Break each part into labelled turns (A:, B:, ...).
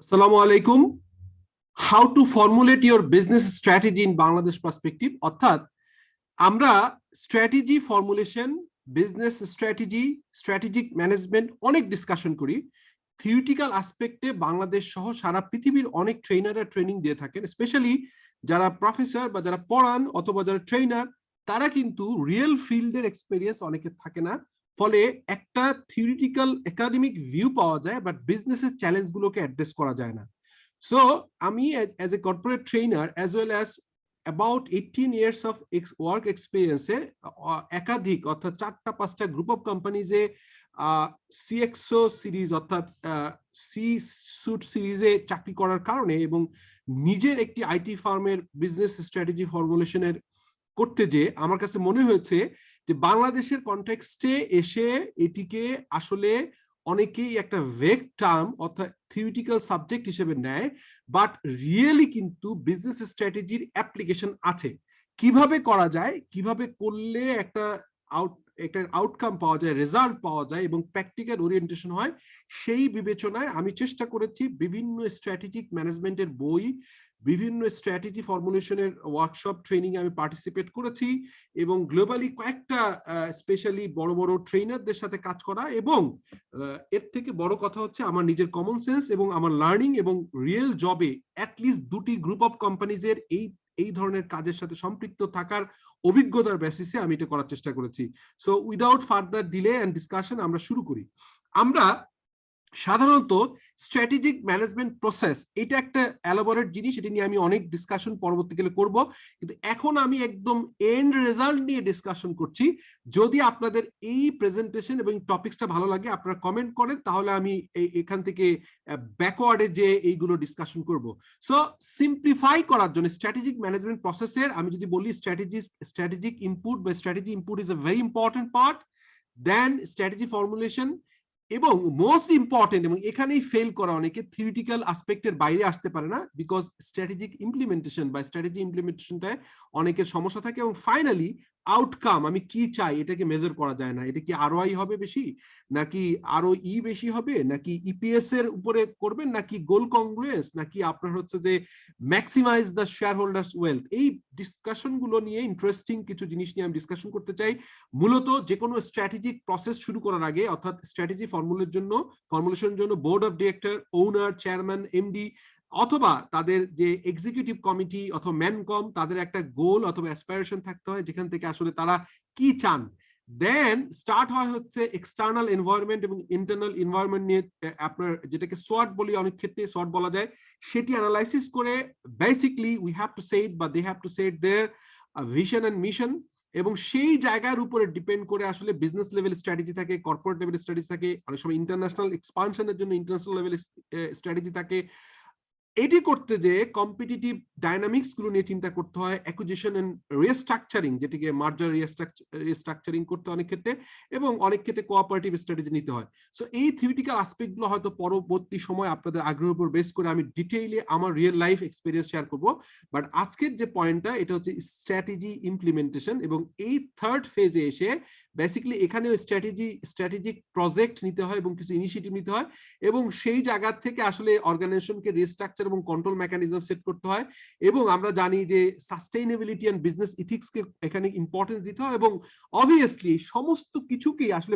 A: আসসালামু আলাইকুম। How to formulate your business strategy in Bangladesh perspective, অর্থাৎ আমরা strategy formulation, business strategy, strategic management অনেক ডিসকাশন করি। থিওরিটিক্যাল আসপেক্টে বাংলাদেশ সহ সারা পৃথিবীর অনেক ট্রেনাররা ট্রেনিং দিয়ে থাকেন, স্পেশালি যারা প্রফেসর বা যারা পড়ান অথবা যারা ট্রেনার, তারা কিন্তু রিয়েল ফিল্ডের এক্সপেরিয়েন্স অনেকের থাকে না। ফলে একটা থিওরিটিক্যাল একাডেমিক ভিউ পাওয়া যায়, বাট বিজনেসের চ্যালেঞ্জগুলোকে অ্যাড্রেস করা যায় না। সো আমি as a corporate trainer as well as about 18 years of work এক্সপিরিয়েন্সে একাধিক অর্থাৎ 4-5টা গ্রুপ অফ কোম্পানিজে সিএক্সও সিরিজ অর্থাৎ সি সুট সিরিজে চাকরি করার কারণে এবং নিজের একটি আইটি ফার্মের বিজনেস স্ট্র্যাটেজি ফর্মুলেশনের করতে যে আমার কাছে মনে হয়েছে যে বাংলাদেশের কনটেক্সটে এসে এটিকে আসলে অনেকেই একটা ভেগ টার্ম অর্থাৎ থিওরিটিক্যাল সাবজেক্ট হিসেবে নেয়, বাট রিয়েলি কিন্তু বিজনেস স্ট্র্যাটেজির অ্যাপ্লিকেশন আছে। কিভাবে করা যায়, কিভাবে করলে একটা আউটকাম পাওয়া যায়, রেজাল্ট পাওয়া যায় এবং প্র্যাকটিক্যাল ওরিয়েন্টেশন হয়, সেই বিবেচনায় আমি চেষ্টা করেছি বিভিন্ন স্ট্র্যাটেজিক ম্যানেজমেন্টের বই, বিভিন্ন স্ট্র্যাটেজি ফর্মুলেশনের ওয়ার্কশপ ট্রেনিং আমি পার্টিসিপেট করেছি এবং গ্লোবালি কয়েকটা স্পেশালি বড় বড় ট্রেনারদের সাথে কাজ করা, এবং এর থেকে বড় কথা হচ্ছে আমার নিজের কমন সেন্স এবং আমার লার্নিং এবং রিয়েল জবে অ্যাটলিস্ট 2টি গ্রুপ অফ কোম্পানিজের এই ধরনের কাজের সাথে সম্পৃক্ত থাকার অভিজ্ঞতার বেসিসে আমি এটা করার চেষ্টা করেছি। So without further delay and discussion আমরা শুরু করি। আমরা সাধারণত স্ট্র্যাটেজিক ম্যানেজমেন্ট প্রসেস এটা একটা এলাবোরেট জিনিস, এটা নিয়ে আমি অনেক ডিসকাশন পরবর্তীকালে করব, কিন্তু এখন আমি একদম এন্ড রেজাল্ট নিয়ে ডিসকাশন করছি। যদি আপনাদের এই প্রেজেন্টেশন এবং টপিকসটা ভালো লাগে আপনারা কমেন্ট করেন, তাহলে আমি এখান থেকে ব্যাকওয়ার্ডে যে এইগুলো ডিসকাশন করব। সো সিম্পলিফাই করার জন্য স্ট্র্যাটেজিক ম্যানেজমেন্ট প্রসেসের আমি যদি বলি স্ট্র্যাটেজিক ইনপুট বা strategy input is a very important part, then strategy formulation, এবং মোস্ট ইম্পর্টেন্ট, এবং এখানেই ফেল করা অনেকে থিওরিটিক্যাল আসপেক্টের বাইরে আসতে পারে না, বিকজ স্ট্র্যাটেজিক ইমপ্লিমেন্টেশন বা স্ট্র্যাটেজি ইমপ্লিমেন্টেশনটায় অনেকের সমস্যা থাকে। এবং ফাইনালি আউটকাম, আমি কি চাই এটাকে মেজার করা যায় না। এটা কি আরওআই হবে বেশি, নাকি আরও বেশি হবে, নাকি ইপিএস এর উপরে করবেন, নাকি গোল কংগ্রেস, নাকি আপনার হচ্ছে যে maximize the shareholders wealth. এই ডিসকাশন গুলো নিয়ে ইন্টারেস্টিং কিছু জিনিস নিয়ে আমি ডিসকাশন করতে চাই। মূলত যে কোনো স্ট্র্যাটেজিক প্রসেস শুরু করার আগে অর্থাৎ স্ট্র্যাটেজি ফর্মুলেশনের জন্য board of director, owner, chairman, MD অথবা তাদের যে এক্সিকিউটিভ কমিটি অথবা ম্যানকম, তাদের একটা গোল অথবা অ্যাসপাইরেশন থাকতে হয় যেখান থেকে আসলে তারা কি চান। দেন স্টার্ট হয় হচ্ছে এক্সটার্নাল এনভায়রনমেন্ট এবং ইন্টারনাল এনভায়রনমেন্ট নিয়ে, আপনার যেটাকে সোয়াট বলি, অনেক ক্ষেত্রে সোয়াট বলা যায়, সেটি অ্যানালাইসিস করে basically we have to say it বা they have to say it their vision and mission. এবং সেই জায়গার উপরে ডিপেন্ড করে আসলে বিজনেস লেভেল স্ট্র্যাটেজি থাকে, কর্পোরেট লেভেল স্ট্র্যাটেজি থাকে, অনেক সময় ইন্টারন্যাশনাল এক্সপানশনের জন্য ইন্টারন্যাশনাল লেভেল স্ট্র্যাটেজি থাকে। এটি করতে যে কম্পিটিটিভ ডাইনামিক্স গুলো নিয়ে চিন্তা করতে হয়, অ্যাকুইজিশন এন্ড রিস্ট্রাকচারিং, যেটিকে মার্জার রিস্ট্রাকচারিং করতে অনেক ক্ষেত্রে, এবং অনেক ক্ষেত্রে কোঅপারেটিভ স্ট্র্যাটেজি নিতে হয়। সো এই থিওরিটিক্যাল অ্যাসপেক্ট গুলো হয়তো পরবর্তী সময় আপনাদের আগ্রহের উপর বেস করে আমি ডিটেইলে আমার রিয়েল লাইফ এক্সপেরিয়েন্স শেয়ার করব। বাট আজকের যে পয়েন্টটা এটা হচ্ছে স্ট্র্যাটেজি ইমপ্লিমেন্টেশন, এবং এই থার্ড ফেজে এসে বেসিক্যালি এখানেও স্ট্র্যাটেজিক প্রজেক্ট নিতে হয় এবং কিছু ইনিশিয়েটিভ নিতে হয়, এবং সেই জায়গা থেকে আসলে অর্গানাইজেশনকে রিস্ট্রাকচার এবং কন্ট্রোল মেকানিজম সেট করতে হয়। এবং আমরা জানি যে সাস্টেইনেবিলিটি এন্ড বিজনেস ইথিক্সকে এখানে ইম্পর্টেন্স দিতে হয়, এবং অবভিয়াসলি সমস্ত কিছুকেই আসলে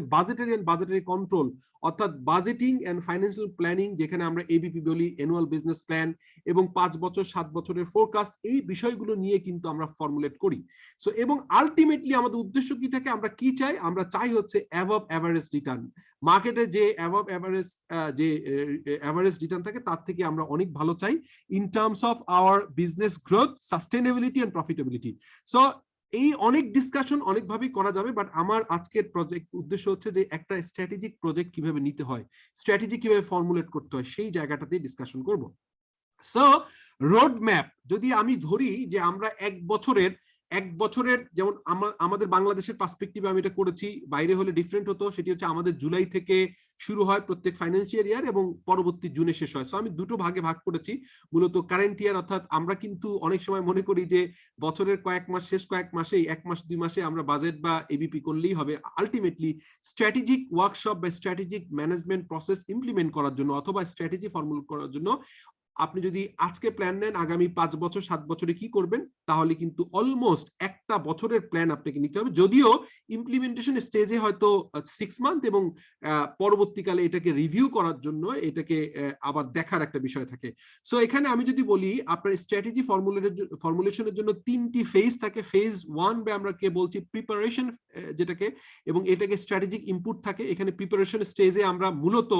A: বাজেটারি কন্ট্রোল অর্থাৎ বাজেটিং এন্ড ফাইন্যান্সিয়াল প্ল্যানিং, যেখানে আমরা এবিপি বলি, অ্যানুয়াল বিজনেস প্ল্যান, এবং 5 বছর 7 বছরের ফোরকাস্ট, এই বিষয়গুলো নিয়ে কিন্তু আমরা ফর্মুলেট করি। সো এবং আলটিমেটলি আমাদের উদ্দেশ্য কি থাকে, আমরা কি চাই, আমরা চাই হচ্ছে অ্যাবভ অ্যাভারেজ রিটার্ন। মার্কেটে যে অ্যাবভ অ্যাভারেজ রিটার্ন থাকে তার থেকে আমরা অনেক ভালো চাই in terms of our business growth, sustainability and profitability. So এই অনেক ডিসকাশন অনেকভাবেই করা যাবে, বাট আমার আজকের প্রজেক্ট উদ্দেশ্য হচ্ছে যে একটা স্ট্র্যাটেজিক প্রজেক্ট কিভাবে নিতে হয়, স্ট্র্যাটেজি কিভাবে ফর্মুলেট করতে হয়, সেই জায়গাটাতে ডিসকাশন করব। সো রোড ম্যাপ যদি আমি ধরি যে আমরা 1 বছরের এক বছরের, যেমন আমাদের বাংলাদেশের পার্সপেক্টিভে আমি এটা করেছি, বাইরে হলে ডিফারেন্ট হতো, সেটি হচ্ছে আমাদের জুলাই থেকে শুরু হয় প্রত্যেক ফাইন্যান্সিয়াল ইয়ার এবং পরবর্তী জুনে শেষ হয়। সো আমি দুটো ভাগে ভাগ করেছি, মূলত কারেন্ট ইয়ার, অর্থাৎ আমরা কিন্তু অনেক সময় মনে করি যে বছরের কয়েক মাস, শেষ কয়েক মাসেই, এক মাস দুই মাসে আমরা বাজেট বা এবিপি করলেই হবে। আলটিমেটলি স্ট্র্যাটেজিক ওয়ার্কশপ বা স্ট্র্যাটেজিক ম্যানেজমেন্ট প্রসেস ইমপ্লিমেন্ট করার জন্য অথবা স্ট্র্যাটেজি ফর্মুলেট করার জন্য আপনি যদি আজকে প্ল্যান নেন আগামী 5 বছর 7 বছরে কি করবেন, তাহলে কিন্তু অলমোস্ট একটা বছরের প্ল্যান আপনাকে নিতে হবে, যদিও ইমপ্লিমেন্টেশন স্টেজে হয়তো 6 মান্থ এবং পরবর্তীকালে এটাকে রিভিউ করার জন্য এটাকে আবার দেখার একটা বিষয় থাকে। সো এখানে আমি যদি বলি আপনার স্ট্র্যাটেজি ফর্মুলেশনের জন্য 3টি ফেজ থাকে। ফেজ 1 বা আমরা কে বলছি প্রিপারেশন যেটাকে, এবং এটাকে স্ট্র্যাটেজিক ইনপুট থাকে। এখানে প্রিপারেশন স্টেজে আমরা মূলত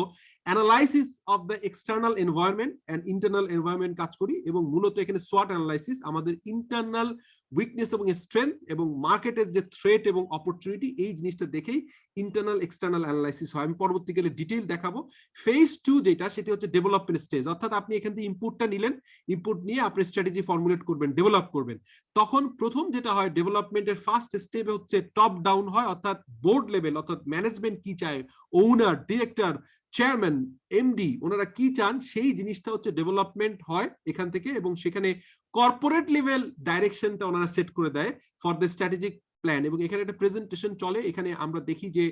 A: analysis of the external environment and internal environment কাজ করি, এবং মূলত এখানে সোয়াট অ্যানালাইসিস, আমাদের ইন্টারনাল উইকনেস এবং স্ট্রেংথ এবং মার্কেটের যে থ্রেট এবং অপরচুনিটি, এই জিনিসটা দেখেই ইন্টারনাল এক্সটার্নাল অ্যানালাইসিস হয়। আমি পরবর্তীকালে ডিটেইল দেখাবো। ফেজ 2 যেটা, সেটা হচ্ছে ডেভেলপমেন্ট স্টেজ, অর্থাৎ আপনি এখান থেকে ইনপুটটা নিলেন, ইনপুট নিয়ে আপনি স্ট্র্যাটেজি ফর্মুলেট করবেন, ডেভেলপ করবেন। তখন প্রথম যেটা হয়, ডেভেলপমেন্টের ফার্স্ট স্টেপে হচ্ছে টপ ডাউন হয়, অর্থাৎ বোর্ড লেভেল, অর্থাৎ ম্যানেজমেন্ট কি চায়, ওনার, ডিরেক্টর, চেয়ারম্যান, এমডি, ওনারা কি চান, সেই জিনিসটা হচ্ছে ডেভেলপমেন্ট হয় এখান থেকে, এবং সেখানে কর্পোরেট লেভেল ডাইরেকশনটা ওনারা সেট করে দেয় ফর দ্য স্ট্র্যাটেজিক প্ল্যান। এবং এখানে একটা প্রেজেন্টেশন চলে। এখানে আমরা দেখি যে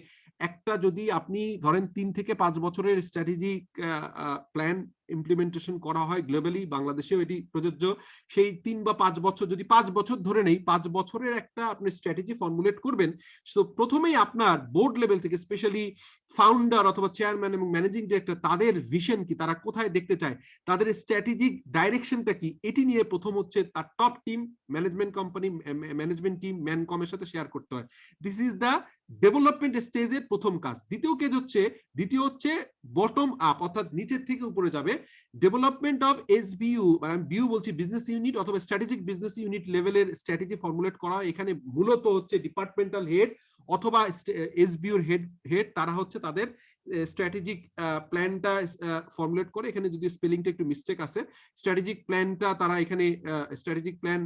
A: একটা, যদি আপনি ধরেন 3 থেকে 5 বছরের স্ট্র্যাটেজিক প্ল্যান ইমপ্লিমেন্টেশন করা হয় গ্লোবালি, বাংলাদেশেও এটি প্রযোজ্য, সেই 3 বা 5 বছর, যদি 5 বছর ধরে নেই, 5 বছরের একটা আপনি স্ট্র্যাটেজি ফর্মুলেট করবেন। সো প্রথমেই আপনার বোর্ড লেভেল থেকে, স্পেশালি ফাউন্ডার অথবা চেয়ারম্যান এবং ম্যানেজিং ডিরেক্টর, তাদের ভিশন কি, তারা কোথায় দেখতে চায়, তাদের স্ট্র্যাটেজিক ডাইরেকশনটা কি, এটি নিয়ে প্রথম হচ্ছে তার top team, management company, management team, ম্যানকমের সাথে শেয়ার করতে হয়। দিস ইজ দ্য ডেভেলপমেন্ট স্টেজের প্রথম কাজ। দ্বিতীয় হচ্ছে বটম আপ, অর্থাৎ নিচের থেকে উপরে যাবে, ডেভেলপমেন্ট অফ এসবিইউ, মানে বিইউ বলছি, বিজনেস ইউনিট অথবা স্ট্র্যাটেজিক বিজনেস ইউনিট লেভেলের স্ট্র্যাটেজি ফর্মুলেট করা। এখানে মূলত হচ্ছে ডিপার্টমেন্টাল হেড অথবা এসবিইউর হেড, তারা হচ্ছে তাদের স্ট্র্যাটেজিক প্ল্যানটা ফর্মুলেট করে। এখানে যদি স্পেলিংটা একটু মিস্টেক আছে, স্ট্র্যাটেজিক প্ল্যানটা তারা এখানে স্ট্র্যাটেজিক প্ল্যান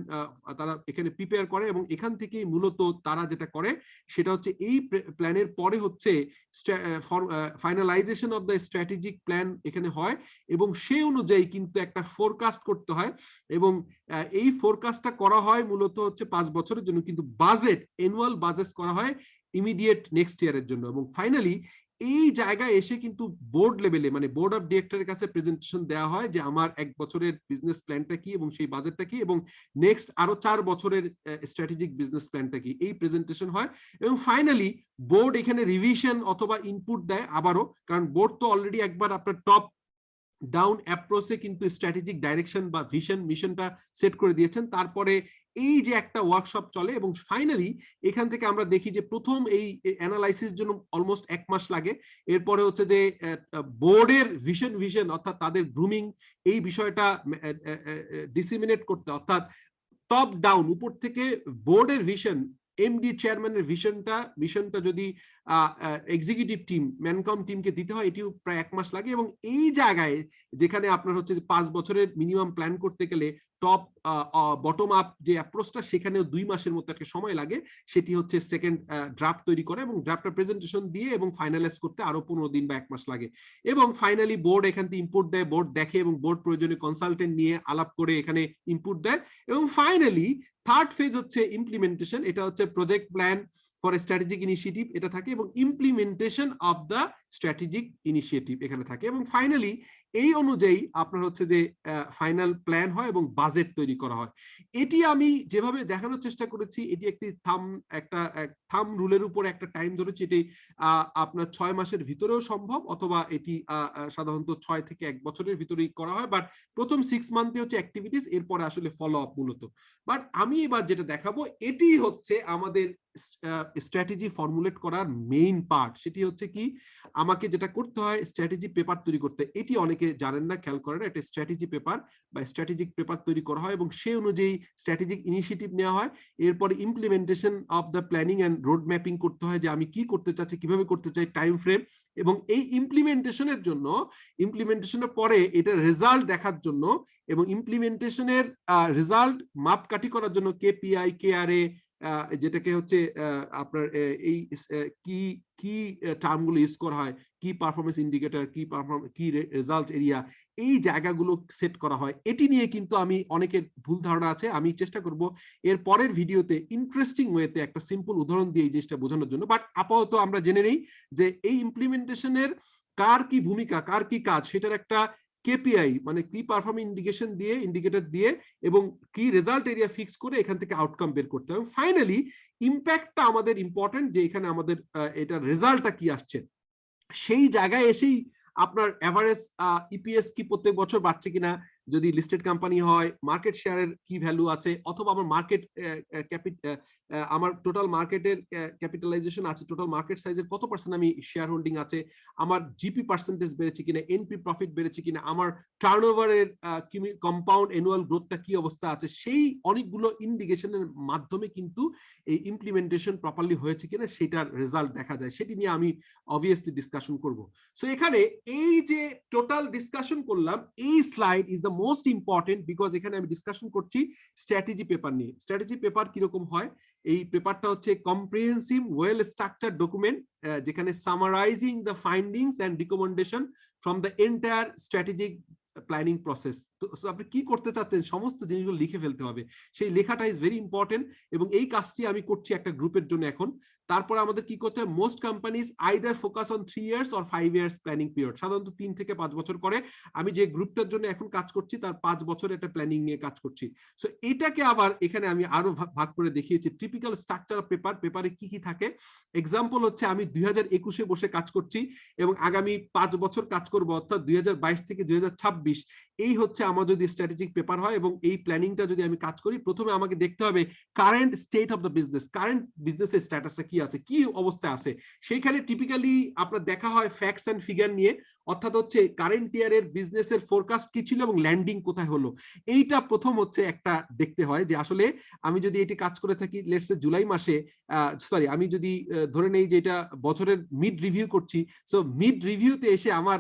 A: তারা এখানে প্রিপেয়ার করে, এবং এখান থেকেই মূলত তারা যেটা করে সেটা হচ্ছে এই প্ল্যানের পরে হচ্ছে finalisation of the strategic plan এখানে হয়, এবং সেই অনুযায়ী কিন্তু একটা ফোরকাস্ট করতে হয়, এবং এই ফোরকাস্টটা করা হয় মূলত হচ্ছে 5 বছরের জন্য, কিন্তু বাজেট, অ্যানুয়াল বাজেট করা হয় ইমিডিয়েট নেক্সট ইয়ারের জন্য। এবং ফাইনালি এই জায়গায় এসে কিন্তু বোর্ড লেভেলে, মানে বোর্ড অফ ডিরেক্টরের কাছে প্রেজেন্টেশন দেওয়া হয় যে আমার 1 বছরের বিজনেস প্ল্যানটা কি এবং সেই বাজেটটা কি, এবং নেক্সট আরো 4 বছরের স্ট্র্যাটেজিক বিজনেস প্ল্যানটা কি, এই প্রেজেন্টেশন হয়। এবং ফাইনালি বোর্ড এখানে রিভিশন অথবা ইনপুট দেয় আবারও, কারণ বোর্ড তো অলরেডি একবার আপনার টপ ডাউন অ্যাপ্রোচে কিন্তু স্ট্র্যাটেজিক ডাইরেকশন বা ভিশন মিশনটা সেট করে দিয়েছেন। তারপরে এই যে একটা ওয়ার্কশপ চলে, এবং ফাইনালি এখান থেকে আমরা দেখি যে প্রথম এই অ্যানালাইসিস জন্য অলমোস্ট 1 মাস লাগে। এরপরে হচ্ছে যে বোর্ডের ভিশন অর্থাৎ তাদের গ্রুমিং, এই বিষয়টা ডিসিমিনেট করতে, অর্থাৎ টপ ডাউন, উপর থেকে বোর্ডের ভিশন, এমডি চেয়ারম্যানের মিশনটা যদি এক্সিকিউটিভ টিম, ম্যানকম টিমকে দিতে হয়, এটিও প্রায় 1 মাস লাগে। এবং এই জায়গায় যেখানে আপনার হচ্ছে 5 বছরের মিনিমাম প্ল্যান করতে গেলে টপ বটম আপ যে অ্যাপ্রোচটা, সেখানেও 2 মাসের মতো একটা সময় লাগে। সেটি হচ্ছে সেকেন্ড ড্রাফট তৈরি করে এবং ড্রাফটটা প্রেজেন্টেশন দিয়ে এবং ফাইনালাইজ করতে আরো 15 দিন বা 1 মাস লাগে। এবং ফাইনালি বোর্ড এখান থেকে ইনপুট দেয়, বোর্ড দেখে, এবং বোর্ড প্রয়োজনীয় কনসালটেন্ট নিয়ে আলাপ করে এখানে ইনপুট দেয়। এবং ফাইনালি থার্ড ফেজ হচ্ছে ইমপ্লিমেন্টেশন। এটা হচ্ছে project plan for strategic initiative এটা থাকে, এবং implementation of the strategic initiative এখানে থাকে। এবং ফাইনালি এই অনুযায়ী আপনার হচ্ছে যে ফাইনাল প্ল্যান হয় এবং বাজেট তৈরি করা হয়। এটি আমি যেভাবে দেখানোর চেষ্টা করেছি, এটি একটি থাম রুলের উপর একটা টাইম ধরেছি। এটি আপনার 6 মাসের ভিতরেও সম্ভব, অথবা এটি সাধারণত 6 থেকে 1 বছরের ভিতরেই করা হয়। বাট প্রথম 6 মান্থে হচ্ছে অ্যাক্টিভিটিস, এরপরে আসলে ফলো আপ মূলত। বাট আমি এবার যেটা দেখাবো, এটি হচ্ছে আমাদের স্ট্র্যাটেজি ফর্মুলেট করার মেইন পার্ট। সেটি হচ্ছে কি, আমাকে যেটা করতে হয় স্ট্র্যাটেজি পেপার তৈরি করতে, এটি অনেকে জানেন না, খেয়াল করেন, একটা স্ট্র্যাটেজি পেপার বা স্ট্র্যাটেজিক পেপার তৈরি করা হয় এবং সেই অনুযায়ী স্ট্র্যাটেজিক ইনিশিয়েটিভ নেওয়া হয়। এরপরে implementation of the planning and road mapping করতে হয় যে আমি কি করতে চাচ্ছি, কিভাবে করতে চাই, টাইম ফ্রেম, এবং এই ইমপ্লিমেন্টেশনের জন্য, ইমপ্লিমেন্টেশনের পরে এটা রেজাল্ট দেখার জন্য এবং ইমপ্লিমেন্টেশনের রেজাল্ট মাপকাঠি করার জন্য কেপিআই, কেআরএ, যেটাকে হচ্ছে আপনার এই কি কি টার্মগুলো ইউজ করা হয়, কি পারফরমেন্স ইন্ডিকেটর, কি রেজাল্ট এরিয়া, এই জায়গাগুলো সেট করা হয়। এটি নিয়ে কিন্তু আমি অনেকের ভুল ধারণা আছে, আমি চেষ্টা করব এর পরের ভিডিওতে ইন্টারেস্টিং ওয়েতে একটা সিম্পল উদাহরণ দিয়ে এই জিনিসটা বোঝানোর জন্য। বাট আপাতত আমরা জেনে নেই যে এই ইমপ্লিমেন্টেশনের কার কি ভূমিকা, কার কি কাজ, সেটার একটা কেপিআই মানে কি পারফরমেন্স ইন্ডিকেটর দিয়ে এবং কি রেজাল্ট এরিয়া ফিক্স করে এখান থেকে আউটকাম বের করতে হবে। ফাইনালি ইম্প্যাক্টটা আমাদের ইম্পর্টেন্ট, যে এখানে আমাদের এটা রেজাল্টটা কি আসছে, সেই জায়গায় এসেই আপনার এভারেজ ইপিএস কি প্রত্যেক বছর বাড়ছে কিনা, যদি লিস্টেড কোম্পানি হয় মার্কেট শেয়ারের কি ভ্যালু আছে, অথবা আমার মার্কেট আমার টোটাল মার্কেটের ক্যাপিটালাইজেশন আছে, টোটাল মার্কেট সাইজের কত পার্সেন্ট আমি শেয়ার হোল্ডিং আছে, আমার জিপি পার্সেন্টেজ বেড়েছে কিনা, এনপি প্রফিট বেড়েছে কিনা, আমার টার্নওভারের কম্পাউন্ড অ্যানুয়াল গ্রোথটা কি অবস্থা আছে, সেই অনেকগুলো ইন্ডিকেশনের মাধ্যমে কিন্তু এই ইমপ্লিমেন্টেশন প্রপারলি হয়েছে কিনা সেটার রেজাল্ট দেখা যায়। সেটি নিয়ে আমি অবভিয়াসলি ডিসকাশন করব। সো এখানে এই যে টোটাল ডিসকাশন করলাম, এই slide is the most important because এখানে আমি ডিসকাশন করছি স্ট্র্যাটেজি পেপার নিয়ে। স্ট্র্যাটেজি পেপার কিরকম হয়, এই পেপারটা হচ্ছে কম্প্রিহেন্সিভ ওয়েল স্ট্রাকচার্ড ডকুমেন্ট, যেখানে summarizing the findings and recommendation from the entire strategic planning process. তো আপনি কি করতে চাচ্ছেন সমস্ত জিনিসগুলো লিখে ফেলতে হবে, সেই লেখাটা ইজ ভেরি ইম্পর্টেন্ট এবং এই কাজটি আমি করছি একটা গ্রুপের জন্য এখন। তারপরে আমাদের কি করতে হয়, most companies either focus on 3 years or 5 years planning period, সাধারণত 3 থেকে 5 বছর করে। আমি যে গ্রুপটার জন্য এখন কাজ করছি তার 5 বছরের একটা প্ল্যানিং নিয়ে কাজ করছি। সো এটাকে আবার এখানে আমি আরো ভাগ করে দেখিয়েছি টিপিক্যাল স্ট্রাকচার অফ পেপার, পেপারে কি কি থাকে। এক্সাম্পল হচ্ছে আমি 2021-এ বসে কাজ করছি এবং আগামী 5 বছর কাজ করব, অর্থাৎ 2022 থেকে 2026, এই হচ্ছে আমার যদি স্ট্র্যাটেজিক পেপার হয় এবং এই প্ল্যানিংটা যদি আমি কাজ করি, প্রথমে আমাকে দেখতে হবে current state of the business, current বিজনেসের স্ট্যাটাসটা কি আছে, কি অবস্থায় আছে। সেইখানে টিপিক্যালি আপনার দেখা হয় ফ্যাক্টস এন্ড ফিগার নিয়ে, অর্থাৎ হচ্ছে কারেন্ট ইয়ারের বিজনেসের ফোরকাস্ট কি ছিল এবং ল্যান্ডিং কোথায় হলো, এইটা প্রথম হচ্ছে একটা দেখতে হয় যে আসলে আমি যদি এটি কাজ করে থাকি লেটস সে জুলাই মাসে, সরি আমি যদি ধরে নেই যে এটা বছরের মিড রিভিউ করছি, সো মিড রিভিউতে এসে আমার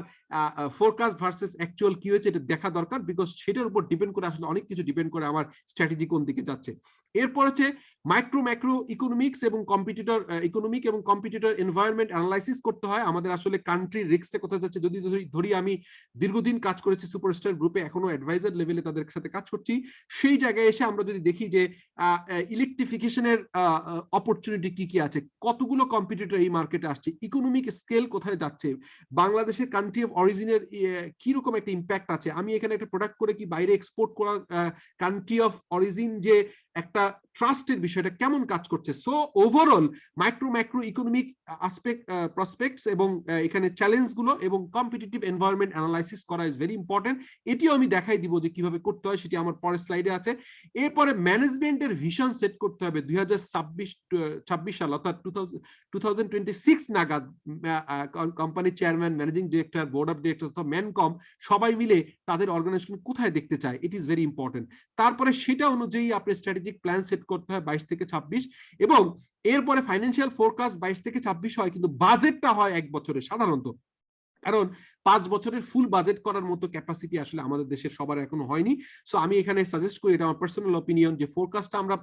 A: ফোরকাস্ট ভার্সেস অ্যাকচুয়াল কি হয়েছে এটা দেখা দরকার, বিকজ সেটার উপর ডিপেন্ড করে, আসলে অনেক কিছু ডিপেন্ড করে আমার স্ট্র্যাটেজি কোন দিকে যাচ্ছে। এরপর হচ্ছে মাইক্রো ম্যাক্রো ইকোনমিক্স এবং কম্পিটিটর ইকোনমিক এবং কম্পিটিটর এনভায়রনমেন্ট অ্যানালাইসিস করতে হয় আমাদের, আসলে কান্ট্রির রিস্কটা কোথায় যাচ্ছে। যদি ধরি আমি দীর্ঘদিন কাজ করেছি সুপারস্টার গ্রুপে, এখনো অ্যাডভাইজার লেভেলে তাদের সাথে কাজ করছি, সেই জায়গায় এসে আমরা যদি দেখি যে ইলেকট্রিফিকেশনের অপরচুনিটি কি কি আছে, কতগুলো কম্পিটিটর এই মার্কেটে আসছে, ইকোনমিক স্কেল কোথায় যাচ্ছে, বাংলাদেশের কান্ট্রি অফ অরিজিনের কিরকম একটা ইম্প্যাক্ট আছে, আমি এখানে একটা প্রোডাক্ট করে কি বাইরে এক্সপোর্ট করার কান্ট্রি অফ অরিজিন যে একটা ট্রাস্টের বিষয়টা কেমন কাজ করছে। So overall micro macro economic prospects এবং এখানে চ্যালেঞ্জগুলো এবং কম্পিটিটিভ এনভায়রনমেন্ট অ্যানালাইসিস করা ইজ ভেরি ইম্পর্টেন্ট। এটিও আমি দেখাই দিব যে কিভাবে করতে হয়, সেটি আমার পরের স্লাইডে আছে। এরপরে ম্যানেজমেন্টের ভিশন সেট করতে হবে 2026 সাল, অর্থাৎ 2026 নাগাদ কোম্পানির chairman, managing director, board of director অথবা ম্যানকম সবাই মিলে তাদের অর্গানাইজেশন কোথায় দেখতে চায়, ইট ইজ ভেরি ইম্পর্টেন্ট। তারপরে সেটা অনুযায়ী আপনি স্ট্র্যাটেজিক প্ল্যান সেট করতে হয় 22 থেকে 26, এবং এরপরে ফাইন্যান্সিয়াল ফোরকাস্ট 22 থেকে 26 হয়, কিন্তু বাজেটটা হয় 1 বছরের সাধারণত, কারণ 5 বছরের ফুল বাজেট করার মতো ক্যাপাসিটি আসলে আমাদের দেশের সবার এখনো হয়নি। সো আমি এখানে সাজেস্ট করি, এটা আমার পার্সোনাল অপিনিয়ন, যে ফোরকাস্টটা আমরা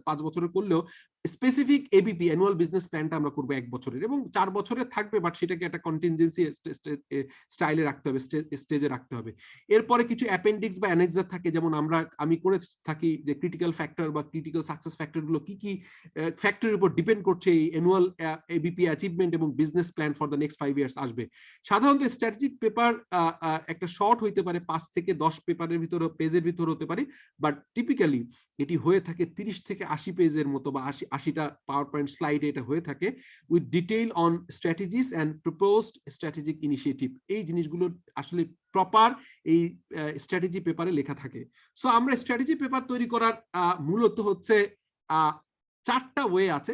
A: 5 বছরের করলেও স্পেসিফিক এবিপি অ্যানুয়াল বিজনেস প্ল্যানটা আমরা করবো 1 বছরের, এবং 4 বছরের থাকবে, বাট সেটাকে একটা কন্টিনজেন্সি স্টাইলে রাখতে হবে, স্টেজে রাখতে হবে। এরপরে কিছু অ্যাপেন্ডিক্স বা অ্যানেক্সার থাকে, যেমন আমি করে থাকি যে ক্রিটিক্যাল ফ্যাক্টর বা ক্রিটিক্যাল সাকসেস ফ্যাক্টরগুলো কি কি ফ্যাক্টরের উপর ডিপেন্ড করছে এই অ্যানুয়াল এবিপি অ্যাচিভমেন্ট এবং business plan for the next 5 years আসবে। সাধারণত স্ট্র্যাটেজিক পেপার একটা শর্ট হইতে পারে 5 থেকে 10 পেপারের ভিতরে, পেজের ভিতরে হতে পারে, বাট টিপিক্যালি এটি হয়ে থাকে 30 থেকে 80 পেজের মতো, বা 80টা পাওয়ার পয়েন্ট স্লাইডে এটা হয়ে থাকে, with detail on strategies and proposed strategic initiative. এই জিনিসগুলো আসলে প্রপার এই স্ট্র্যাটেজি পেপারে লেখা থাকে। সো আমরা স্ট্র্যাটেজি পেপার তৈরি করার মূলত হচ্ছে চারটা ওয়ে আছে।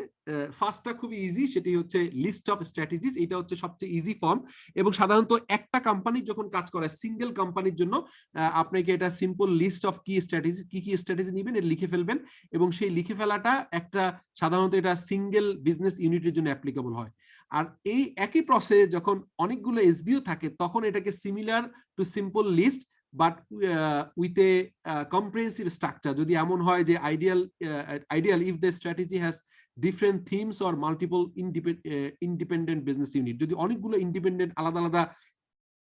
A: ফার্স্টটা খুবই ইজি, সেটি হচ্ছে লিস্ট অফ স্ট্র্যাটেজিস। এটা হচ্ছে সবচেয়ে ইজি ফর্ম, এবং সাধারণত একটা কোম্পানি যখন কাজ করে সিঙ্গেল কোম্পানির জন্য আপনাকে এটা সিম্পল লিস্ট অফ কি স্ট্র্যাটেজি, কি কি স্ট্র্যাটেজি নেবেন এটা লিখে ফেলবেন, এবং সেই লিখে ফেলাটা একটা সাধারণত এটা সিঙ্গেল বিজনেস ইউনিটের জন্য অ্যাপ্লিকেবল হয়। আর এই একই প্রসেস যখন অনেকগুলো এসবিও থাকে তখন এটাকে similar to simple list but with a comprehensive structure. যদি এমন হয় যে ideal if the strategy has different themes or multiple independent business unit, যদি অনেকগুলো ইন্ডিপেন্ডেন্ট আলাদা আলাদা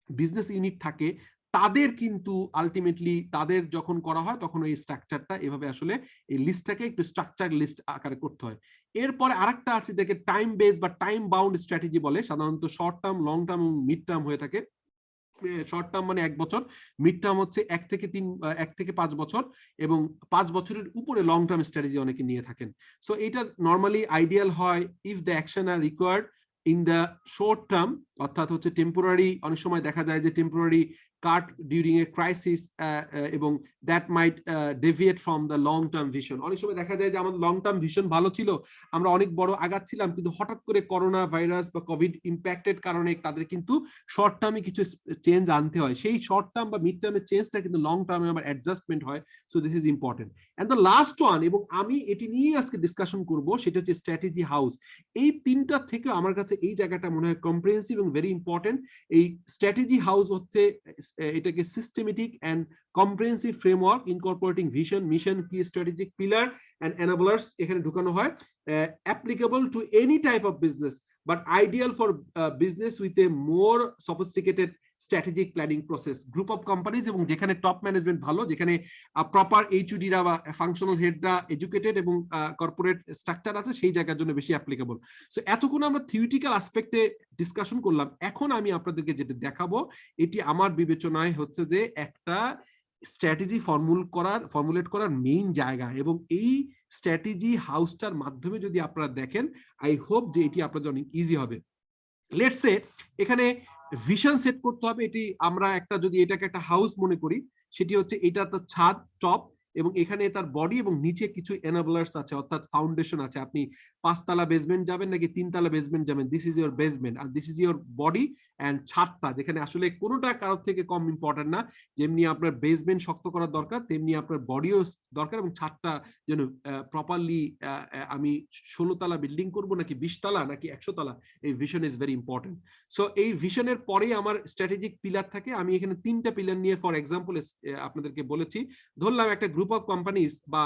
A: বিজনেস ইউনিট থাকে তাদের কিন্তু আলটিমেটলি তাদের যখন করা হয় তখন এই স্ট্রাকচারটা এভাবে আসলে এই লিস্টটাকে একটু স্ট্রাকচার লিস্ট আকারে করতে হয়। এরপরে আরেকটা আছে যাকে টাইম বেস বা টাইম বাউন্ড স্ট্র্যাটেজি বলে, সাধারণত শর্ট টার্ম, লং টার্ম এবং মিড টার্ম হয়ে থাকে। শর্ট টার্ম মানে 1 বছর, মিড টার্ম হচ্ছে 1 থেকে 5 বছর, এবং 5 বছরের উপরে লং টার্ম স্ট্র্যাটেজি অনেকে নিয়ে থাকেন। সো এটা নর্মালি আইডিয়াল হয় if the action are required in the short term, অর্থাৎ হচ্ছে টেম্পোরারি, অনেক সময় দেখা যায় যে temporary cut during a crisis, এবং that might deviate from the long term vision. অনেক সময় দেখা যায় যে আমাদের লং টার্ম ভিশন ভালো ছিল, আমরা অনেক বড় আগাচ্ছিলাম, কিন্তু হঠাৎ করে করোনা ভাইরাস বা কোভিড ইম্প্যাক্টের কারণে তাদের কিন্তু শর্ট টার্মে কিছু চেঞ্জ আনতে হয়, সেই শর্ট টার্ম বা মিড টার্মের চেঞ্জটা কিন্তু লং টার্মে আবার অ্যাডজাস্টমেন্ট হয়। So this is important. And the last one, এবং আমি এটি নিয়ে আজকে ডিসকাশন করব, সেটা হচ্ছে স্ট্র্যাটেজি হাউস। এই তিনটা থেকে আমার কাছে এই জায়গাটা মনে হয় কম্প্রিহেন্সিভ এবং ভেরি ইম্পর্টেন্ট। এই স্ট্র্যাটেজি হাউস হচ্ছে এটাকে systematic and comprehensive framework incorporating vision, mission, key strategic pillar and enablers এখানে ঢুকানো হয়, applicable to any type of business but ideal for business with a more sophisticated strategic planning process, group of companies এবং যেখানে top management ভালো, যেখানে proper এইচওডিরা বা functional হেডরা educated এবং corporate structure আছে, সেই জায়গার জন্য বেশি অ্যাপ্লিকেবল। সো এতক্ষণ আমরা থিওরিটিক্যাল অ্যাসপেক্টে ডিসকাশন করলাম, এখন আমি আপনাদেরকে যেটা দেখাবো এটি আমার বিবেচনায় হচ্ছে যে একটা স্ট্র্যাটেজি ফর্মুলেট করার মেইন জায়গা, এবং এই স্ট্র্যাটেজি হাউসটার মাধ্যমে যদি আপনারা দেখেন, আই হোপ যে এটি আপনাদের অনেক ইজি হবে। লেটস সে এখানে ভিশন সেট করতে হবে। এটি আমরা একটা, যদি এটাকে একটা হাউস মনে করি, সেটি হচ্ছে এটা তার ছাদ, টপ, এবং এখানে তার বডি এবং নিচে কিছু এনাবলার্স আছে, অর্থাৎ ফাউন্ডেশন আছে। আপনি 5 তলা বেসমেন্ট যাবেন নাকি 3 তলা বেসমেন্ট যাবেন, দিস ইজ ইওর বেসমেন্ট আর this is your body and ছাদটা, যেখানে আসলে কোনোটা কারোর থেকে কম ইম্পর্টেন্ট না। যেমনি আপনার বেসমেন্ট শক্ত করার দরকার, তেমনি আপনার বডিও দরকার, এবং ছাদটা যেন প্রপারলি, আমি 16 তলা বিল্ডিং করব নাকি 20 তলা নাকি 100 তলা, এই vision is very important. So এই ভিশনের পরে আমার স্ট্র্যাটেজিক পিলার থাকে। আমি এখানে 3টা পিলার নিয়ে ফর এক্সাম্পল আপনাদেরকে বলেছি। ধরলাম একটা গ্রুপ অফ কোম্পানিজ বা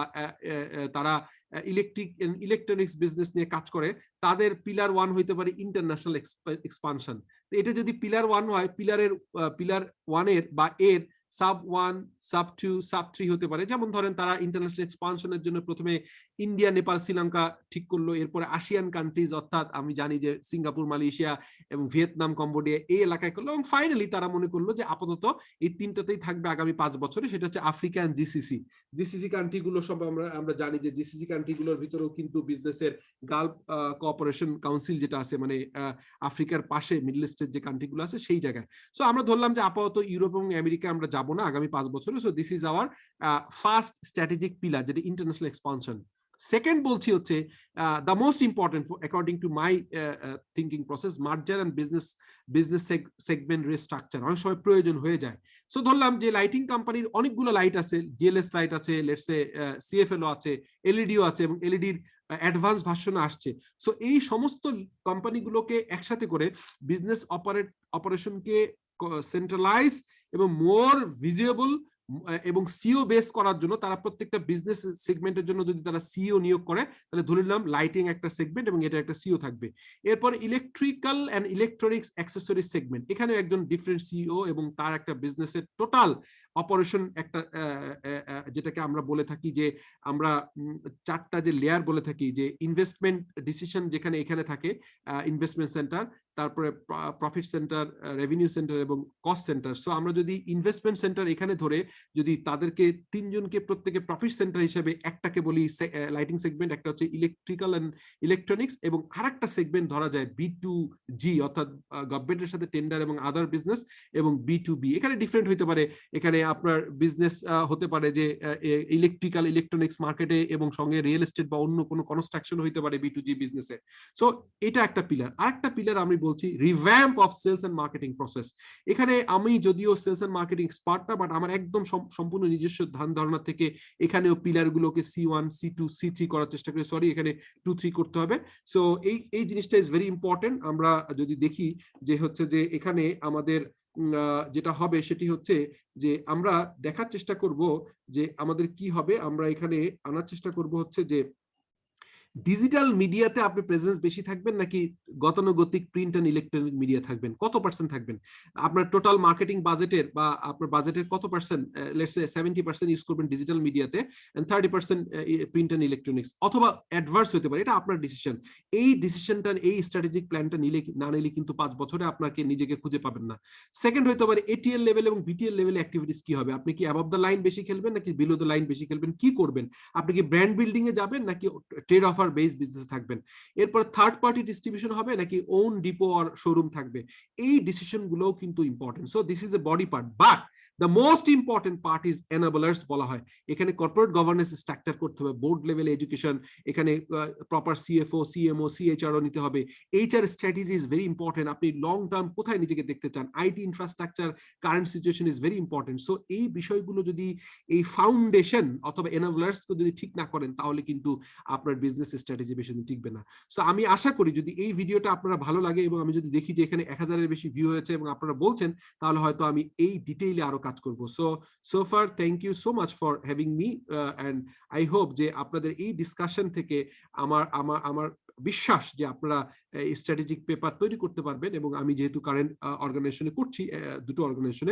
A: তারা ইলেকট্রনিক্স বিজনেস নিয়ে কাজ করে, তাদের পিলার 1 হইতে পারে ইন্টারন্যাশনাল এক্সপানশন। এটা যদি পিলার 1 হয়, পিলার 1 এর বা এর সাব 1, সাব 2, সাব 3 হতে পারে। যেমন ধরেন তারা ইন্টারন্যাশনাল এক্সপানশনের জন্য প্রথমে ইন্ডিয়া, নেপাল, শ্রীলঙ্কা ঠিক করলো, এরপরে আসিয়ান কান্ট্রিজ, অর্থাৎ আমি জানি যে সিঙ্গাপুর, মালয়েশিয়া এবং ভিয়েতনাম, কম্বোডিয়া এই এলাকায় করলো, এবং ফাইনালি তারা মনে করলো যে আপাতত এই 3টাতেই থাকবে আগামী 5 বছরে, সেটা হচ্ছে আফ্রিকা এন্ড জিসিসি কান্ট্রিগুলো। সব আমরা জানি যে জিসিসি কান্ট্রিগুলোর ভিতরেও কিন্তু বিজনেসের গালফ কোঅপারেশন কাউন্সিল যেটা আছে, মানে আফ্রিকার পাশে মিডল ইস্টের যে কান্ট্রিগুলো আছে সেই জায়গায়। সো আমরা ধরলাম যে আপাতত ইউরোপ এবং আমেরিকা আমরা যাব না আগামী 5 বছরে। So this is our first strategic pillar, যেটা ইন্টারন্যাশনাল এক্সপানশন। সেকেন্ড বলছি হচ্ছে the most important according to my thinking process, merger and business segment restructure অনেক সময় প্রয়োজন হয়ে যায়। সো ধরলাম যে লাইটিং কোম্পানির অনেকগুলো লাইট আছে, জিএলএস লাইট আছে, লেটস সে সিএফএলও আছে, এলইডিও আছে, এবং এলইডির অ্যাডভান্স ভার্সন আসছে। সো এই সমস্ত কোম্পানিগুলোকে একসাথে করে বিজনেস অপারেশনকে সেন্ট্রালাইজ এবং মোর ভিজিবল এবং সিও বেস করার জন্য তারা প্রত্যেকটা বিজনেস সেগমেন্টের জন্য যদি তারা সিও নিয়োগ করে, তাহলে ধরে নিলাম লাইটিং একটা সেগমেন্ট এবং এটা একটা সিও থাকবে। এরপর electrical and electronics accessories segment, এখানে একজন ডিফারেন্ট সিও এবং তার একটা বিজনেসের টোটাল অপারেশন একটা, যেটাকে আমরা বলে থাকি যে আমরা 4টা যে লেয়ার বলে থাকি, যে ইনভেস্টমেন্ট ডিসিশন যেখানে এখানে থাকে ইনভেস্টমেন্ট সেন্টার, তারপরে প্রফিট সেন্টার, রেভিনিউ সেন্টার এবং কস্ট সেন্টার। সো আমরা যদি ইনভেস্টমেন্ট সেন্টার এখানে ধরে যদি তাদেরকে তিনজনকে প্রত্যেকে প্রফিট সেন্টার হিসেবে একটাকে বলি লাইটিং সেগমেন্ট, একটা হচ্ছে ইলেকট্রিক্যাল এন্ড ইলেকট্রনিক্স, এবং আরেকটা সেগমেন্ট ধরা যায় B2G অর্থাৎ গভর্নমেন্টের সাথে টেন্ডার এবং আদার বিজনেস, এবং B2B। এখানে ডিফারেন্ট হইতে পারে, এখানে আপনার বিজনেস হতে পারে যে ইলেকট্রিক্যাল ইলেকট্রনিক্স মার্কেটে এবং সঙ্গে রিয়েল এস্টেট বা অন্য কোনো কনস্ট্রাকশন হইতে পারে B2G বিজনেসে। সো এটা একটা পিলার। আরেকটা পিলার আমি বলছি revamp of sales and marketing process. এখানে আমি যদিও সেলস এন্ড মার্কেটিং এক্সপার্ট না, বাট আমার একদম সম্পূর্ণ নিজস্ব ধ্যান ধারণা থেকে এখানেও পিলার গুলোকে C1 C2 C3 করার চেষ্টা করি। সরি, এখানে 2-3 করতে হবে। সো এই জিনিসটা ইজ ভেরি ইম্পর্টেন্ট। আমরা যদি দেখি যে হচ্ছে যে এখানে আমাদের যেটা হবে সেটি হচ্ছে যে আমরা দেখার চেষ্টা করব যে আমাদের কি হবে। আমরা এখানে আনার চেষ্টা করব হচ্ছে যে ডিজিটাল মিডিয়াতে আপনি প্রেজেন্স বেশি থাকবেন নাকি গতানুগতিক প্রিন্ট এন্ড ইলেকট্রনিক মিডিয়া থাকবেন, কত পার্সেন্ট থাকবেন আপনার টোটাল মার্কেটিং বাজেটের, বা আপনার বাজেটের কত পার্সেন্ট, লেটস সে 70% ইউজ করবেন ডিজিটাল মিডিয়াতে এন্ড 30% প্রিন্ট এন্ড ইলেকট্রনিক্স, অথবা অ্যাডভার্স হতে পারে, এটা আপনার ডিসিশন। এই ডিসিশনটা, এই স্ট্র্যাটেজিক প্ল্যানটা নিলে না নিলে কিন্তু 5 বছরে আপনাকে নিজেকে খুঁজে পাবেন না। সেকেন্ড হতে পারে এটিএল লেভেল এবং বিটিএল লেভেলে অ্যাক্টিভিটিস কি হবে, আপনি কি অ্যাবভ দ্য লাইন বেশি খেলবেন নাকি বিলো দ্য লাইন বেশি খেলবেন, কি করবেন, আপনি কি ব্র্যান্ড বিল্ডিং এ যাবেন নাকি ট্রেড অফার বেস বিজনেস থাকবেন, এরপর থার্ড পার্টি ডিস্ট্রিবিউশন হবে নাকি ওন ডিপো আর শোরুম থাকবে। এই ডিসিশন গুলোও কিন্তু important. So this is a body part, but the most important part is enablers বলা হয়। এখানে কর্পোরেট গভর্নেন্স স্ট্রাকচার করতে হবে, বোর্ড লেভেল এডুকেশন, এখানে প্রপার সিএফও সিএমও সিএইচআরও নিতে হবে। HR strategy is very important. আপনি লং টার্ম কোথায় নিজেকে দেখতে চান, IT infrastructure current situation is very important. So এই বিষয়গুলো যদি এই ফাউন্ডেশন অথবা এনাবলার্স যদি ঠিক না করেন তাহলে কিন্তু আপনার বিজনেস স্ট্র্যাটেজি বেশি দিন টিকবে না। সো আমি আশা করি যদি এই ভিডিওটা আপনারা ভালো লাগে এবং আমি যদি দেখি যে এখানে 1000-এর বেশি ভিউ হয়েছে এবং আপনারা বলছেন, তাহলে হয়তো আমি এই ডিটেইলে আরো কাজ করব। So far thank you so much for having me, and I hope যে আপনাদের এই ডিসকাশন থেকে আমার বিশ্বাস যে আপনারা স্ট্র্যাটেজিক পেপার তৈরি করতে পারবেন। এবং আমি যেহেতু কারেন্ট অর্গানাইজেশনে করছি, দুটো অর্গানাইজেশনে,